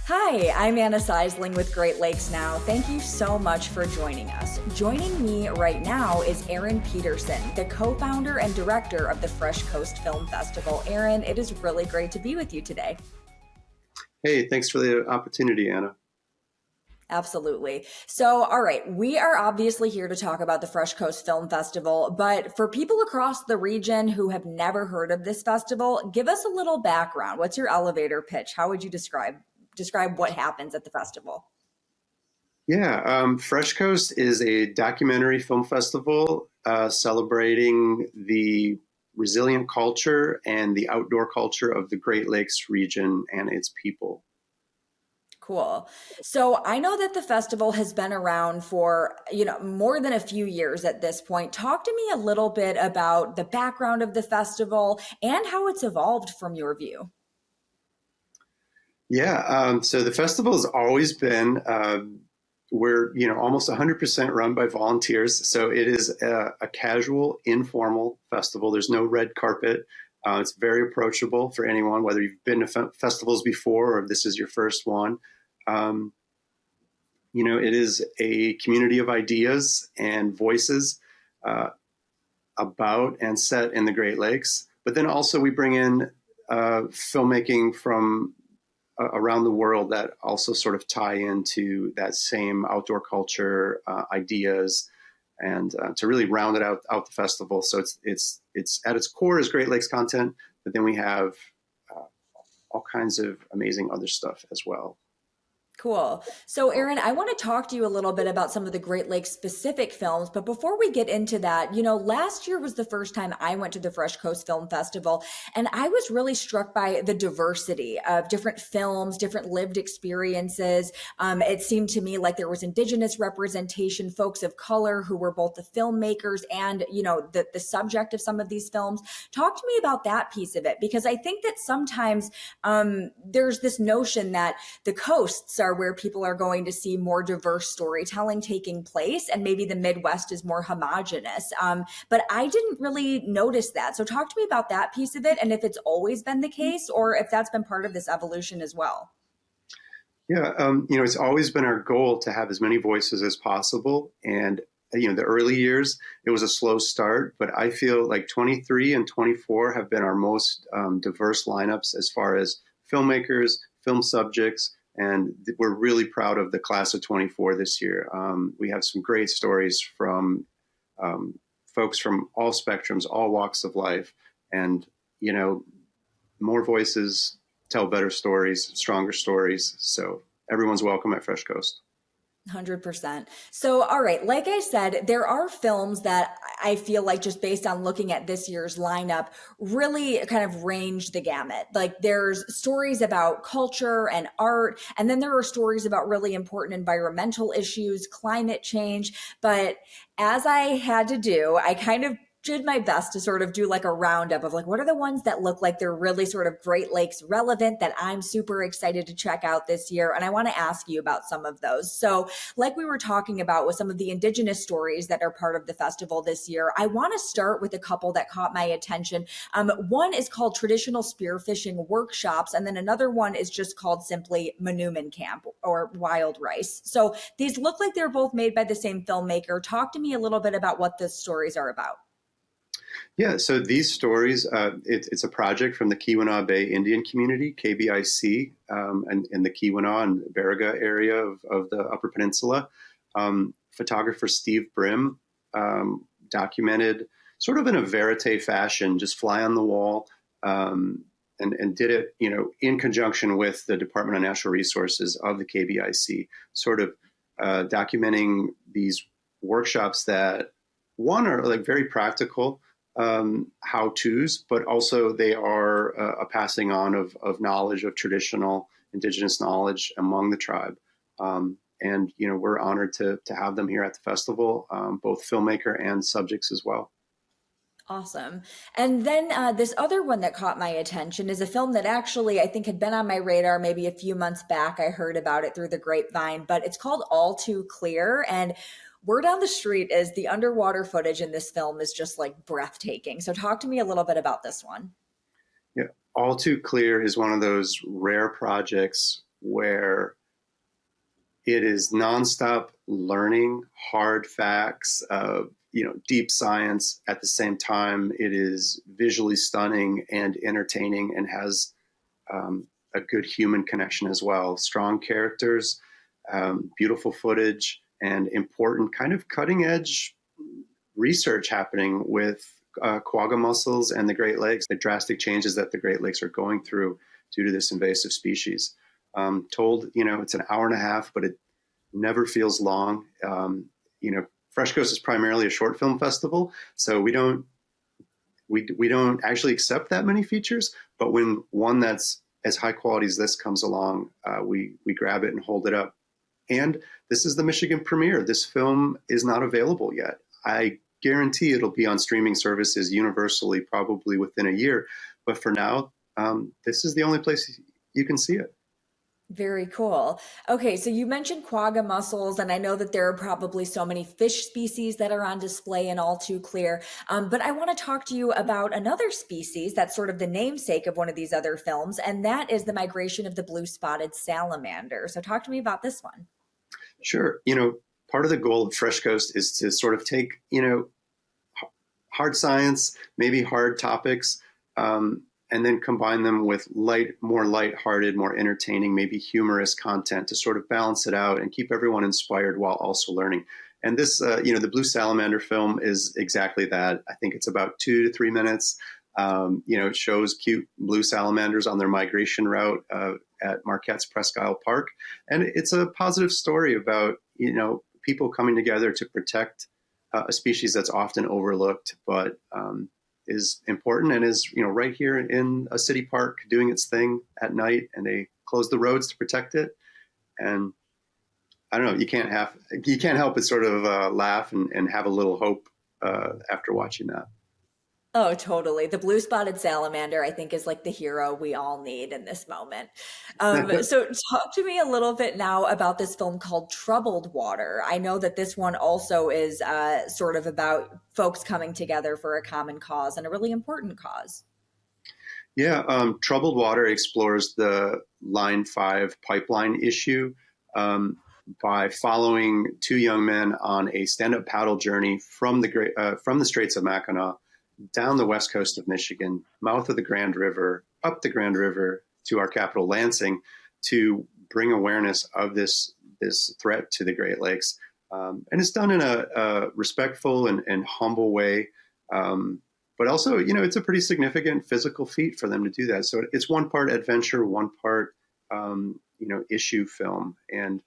Hi, I'm Anna Sysling with Great Lakes Now. Thank you so much for joining us. Joining me right now is Aaron Peterson, the co-founder and director of the Fresh Coast Film Festival. Aaron, it is really great to be with you today. Hey, thanks for the opportunity, Anna. Absolutely. So, all right, we are obviously here to talk about the Fresh Coast Film Festival, but for people across the region who have never heard of this festival, give us a little background. What's your elevator pitch? How would you describe what happens at the festival? Fresh Coast is a documentary film festival celebrating the resilient culture and the outdoor culture of the Great Lakes region and its people. Cool. So I know that the festival has been around for, more than a few years at this point. Talk to me a little bit about the background of the festival and how it's evolved from your view. So the festival has always been, we're, almost 100% run by volunteers. So it is a casual, informal festival. There's no red carpet. It's very approachable for anyone, whether you've been to festivals before or this is your first one. Um, it is a community of ideas and voices uh, about and set in the Great Lakes. But then also we bring in filmmaking from around the world that also sort of tie into that same outdoor culture ideas and to really round it out the festival. So it's at its core is Great Lakes content, but then we have uh, all kinds of amazing other stuff as well. Cool. So, Aaron, I want to talk to you a little bit about some of the Great Lakes specific films. But before we get into that, last year was the first time I went to the Fresh Coast Film Festival, and I was really struck by the diversity of different films, different lived experiences. It seemed to me like there was Indigenous representation, folks of color who were both the filmmakers and, the subject of some of these films. Talk to me about that piece of it, because I think that sometimes there's this notion that the coasts are where people are going to see more diverse storytelling taking place, and maybe the Midwest is more homogenous. But I didn't really notice that. So talk to me about that piece of it, and if it's always been the case, or if that's been part of this evolution as well. It's always been our goal to have as many voices as possible. And, the early years, it was a slow start, but I feel like 23 and 24 have been our most diverse lineups as far as filmmakers, film subjects, and we're really proud of the class of 24 this year. We have some great stories from folks from all spectrums, all walks of life, and, more voices tell better stories, stronger stories. So everyone's welcome at Fresh Coast. 100%. So, all right, like I said, there are films that I feel like, just based on looking at this year's lineup, really kind of range the gamut. Like, there's stories about culture and art, and then there are stories about really important environmental issues, climate change. But as I had to do, I kind of did my best to sort of do like a roundup of like, what are the ones that look like they're really sort of Great Lakes relevant that I'm super excited to check out this year. And I want to ask you about some of those. So, like we were talking about with some of the Indigenous stories that are part of the festival this year, I want to start with a couple that caught my attention. One is called Traditional Spearfishing Workshops, and then another one is just called simply Manuman Camp or Wild Rice. So these look like they're both made by the same filmmaker. Talk to me a little bit about what the stories are about. Yeah, so these stories, it's a project from the Keweenaw Bay Indian Community, KBIC, and in the Keweenaw and Baraga area of the Upper Peninsula. Photographer Steve Brim documented sort of in a verite fashion, just fly on the wall, and did it, in conjunction with the Department of Natural Resources of the KBIC, sort of documenting these workshops that, one, are like very practical how-tos, but also they are a passing on of knowledge, of traditional indigenous knowledge among the tribe. And we're honored to have them here at the festival, both filmmaker and subjects as well. Awesome. And then this other one that caught my attention is a film that actually I think had been on my radar maybe a few months back. I heard about it through the grapevine, but it's called All Too Clear. And word on the street is the underwater footage in this film is just like breathtaking. So talk to me a little bit about this one. Yeah, All Too Clear is one of those rare projects where it is nonstop learning, hard facts, deep science. At the same time, it is visually stunning and entertaining, and has a good human connection as well. Strong characters, beautiful footage, and important kind of cutting edge research happening with quagga mussels and the Great Lakes, the drastic changes that the Great Lakes are going through due to this invasive species. It's an hour and a half, but it never feels long. Fresh Coast is primarily a short film festival, so we don't actually accept that many features. But when one that's as high quality as this comes along, we grab it and hold it up. And this is the Michigan premiere. This film is not available yet. I guarantee it'll be on streaming services universally probably within a year. But for now, this is the only place you can see it. Very cool. Okay, so you mentioned quagga mussels, and I know that there are probably so many fish species that are on display and all too clear. But I want to talk to you about another species that's sort of the namesake of one of these other films, and that is the migration of the blue-spotted salamander. So talk to me about this one. Sure. Part of the goal of Fresh Coast is to sort of take, hard science, maybe hard topics, and then combine them with more lighthearted, more entertaining, maybe humorous content to sort of balance it out and keep everyone inspired while also learning. And this, the Blue Salamander film is exactly that. I think it's about 2 to 3 minutes. It shows cute blue salamanders on their migration route at Marquette's Presque Isle Park. And it's a positive story about, people coming together to protect a species that's often overlooked, but is important, and is right here in a city park doing its thing at night, and they close the roads to protect it. And I don't know, you can't help but sort of laugh and have a little hope after watching that. Oh, totally. The blue spotted salamander, I think, is like the hero we all need in this moment. So, talk to me a little bit now about this film called Troubled Water. I know that this one also is sort of about folks coming together for a common cause and a really important cause. Yeah, Troubled Water explores the Line 5 pipeline issue by following two young men on a stand-up paddle journey from the Straits of Mackinac down the west coast of Michigan, mouth of the Grand River, up the Grand River to our capital, Lansing, to bring awareness of this threat to the Great Lakes. And it's done in a respectful and humble way. But also, it's a pretty significant physical feat for them to do that. So it's one part adventure, one part, issue film. And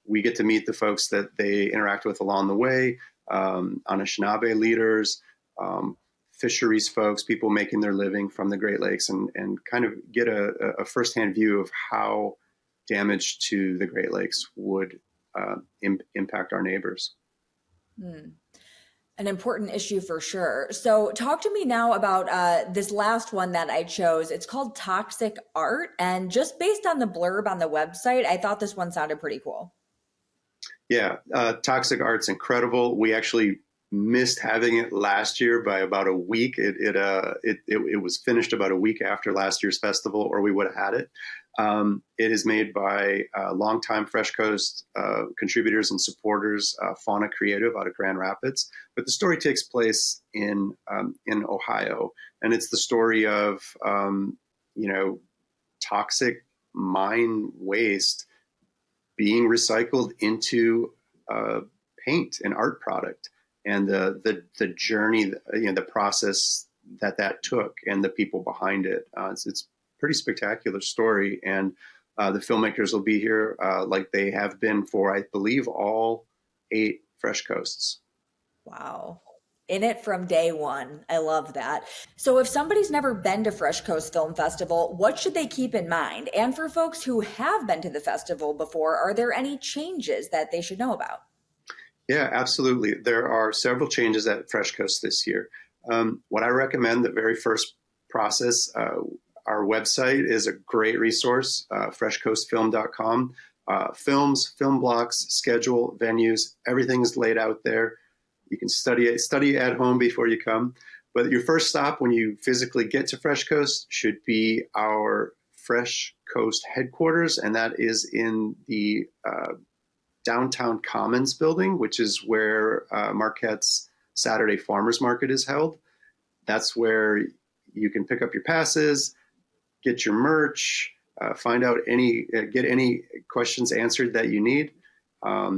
we get to meet the folks that they interact with along the way, Anishinaabe leaders, fisheries folks, people making their living from the Great Lakes, and kind of get a firsthand view of how damage to the Great Lakes would impact our neighbors. Hmm. An important issue for sure. So, talk to me now about this last one that I chose. It's called Toxic Art. And just based on the blurb on the website, I thought this one sounded pretty cool. Yeah, Toxic Art's incredible. We actually missed having it last year by about a week. It was finished about a week after last year's festival, or we would have had it. It is made by longtime Fresh Coast contributors and supporters, Fauna Creative out of Grand Rapids. But the story takes place in Ohio, and it's the story of toxic mine waste being recycled into paint, an art product, and the journey, the process that took, and the people behind it. It's a pretty spectacular story, and the filmmakers will be here like they have been for, I believe, all 8 Fresh Coasts. Wow. In it from day one. I love that. So, if somebody's never been to Fresh Coast Film Festival, what should they keep in mind? And for folks who have been to the festival before, are there any changes that they should know about? Yeah, absolutely. There are several changes at Fresh Coast this year. What I recommend, the very first process, our website is a great resource, freshcoastfilm.com. Films, film blocks, schedule, venues, everything's laid out there. You can study at home before you come. But your first stop when you physically get to Fresh Coast should be our Fresh Coast headquarters, and that is in the Downtown Commons building, which is where Marquette's Saturday Farmers Market is held. That's where you can pick up your passes, get your merch, find out get any questions answered that you need.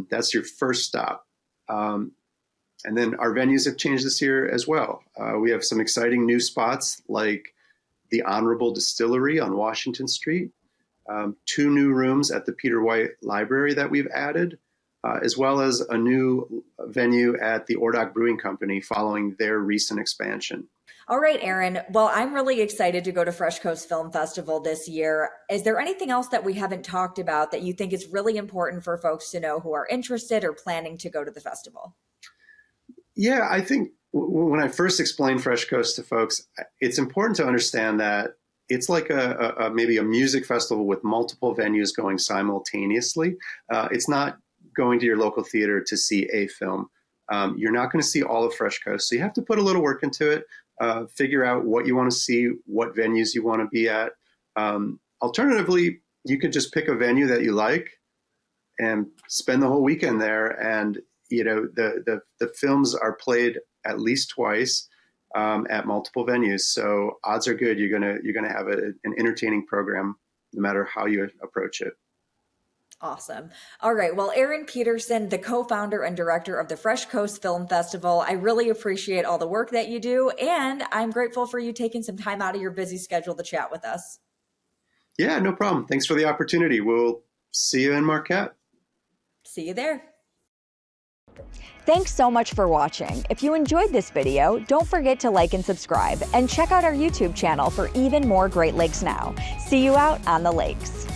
That's your first stop. And then our venues have changed this year as well. We have some exciting new spots like the Honorable Distillery on Washington Street, 2 new rooms at the Peter White Library that we've added, as well as a new venue at the Ordach Brewing Company following their recent expansion. All right, Aaron. Well, I'm really excited to go to Fresh Coast Film Festival this year. Is there anything else that we haven't talked about that you think is really important for folks to know who are interested or planning to go to the festival? Yeah, I think when I first explained Fresh Coast to folks, it's important to understand that it's like maybe a music festival with multiple venues going simultaneously. It's not going to your local theater to see a film. You're not going to see all of Fresh Coast, so you have to put a little work into it. Figure out what you want to see, what venues you want to be at. Alternatively, you could just pick a venue that you like and spend the whole weekend there. And the films are played at least twice at multiple venues. So odds are good you're gonna have an entertaining program no matter how you approach it. Awesome. All right. Well, Aaron Peterson, the co-founder and director of the Fresh Coast Film Festival, I really appreciate all the work that you do, and I'm grateful for you taking some time out of your busy schedule to chat with us. Yeah, no problem. Thanks for the opportunity. We'll see you in Marquette. See you there. Thanks so much for watching. If you enjoyed this video, don't forget to like and subscribe, and check out our YouTube channel for even more Great Lakes Now. See you out on the lakes.